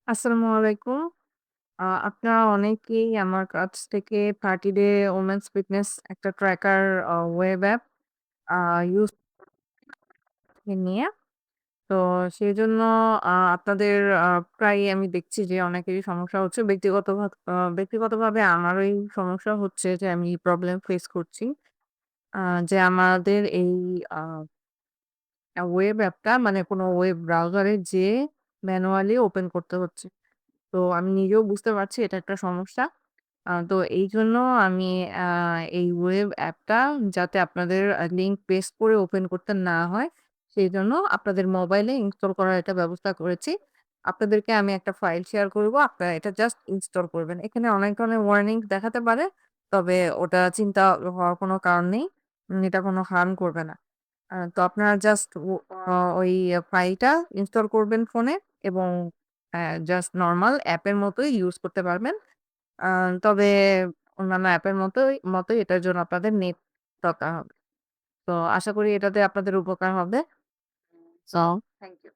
আসসালামু আলাইকুম। আপনারা অনেকেই আমার কাছ থেকে 30 ডে ওমেন্স ফিটনেস একটা ট্র্যাকার ওয়েব অ্যাপ আ ইউজ নিয়ে। তো সেজন্য আপনাদের প্রায়ই আমি দেখছি যে অনেকেরই সমস্যা হচ্ছে। ব্যক্তিগতভাবে আমারও এই সমস্যা হচ্ছে যে আমি প্রবলেম ফেস করছি। আ যে আমাদের এই আ ওয়েব অ্যাপটা মানে কোনো ওয়েব ব্রাউজারে যেয়ে ম্যানুয়ালি ওপেন করতে হচ্ছে। তো আমি নিজেও বুঝতে পারছি এটা একটা সমস্যা। তো এইজন্য আমি আ এই ওয়েব অ্যাপটা যাতে আপনাদের লিংক পেস্ট করে ওপেন করতে না হয়, সেজন্য আপনাদের মোবাইলে ইনস্টল করার একটা ব্যবস্থা করেছি। আপনাদেরকে আমি একটা ফাইল শেয়ার করব। আপনারা এটা জাস্ট ইনস্টল করবেন। এখানে অনেক ধরনের ওয়ার্নিং দেখাতে পারে। তবে ওটা চিন্তা হওয়ার কোনো কারণ নেই। এটা কোনো হার্ম করবে না। তো আপনারা জাস্ট ওই ফাইলটা ইনস্টল করবেন ফোনে এবং জাস্ট নরমাল অ্যাপের মতোই ইউজ করতে পারবেন। আ তবে অন্যান্য অ্যাপের মতোই এটার জন্য আপনাদের নেট দরকার হবে। তো আশা করি এটাতে আপনাদের উপকার হবে। So thank you.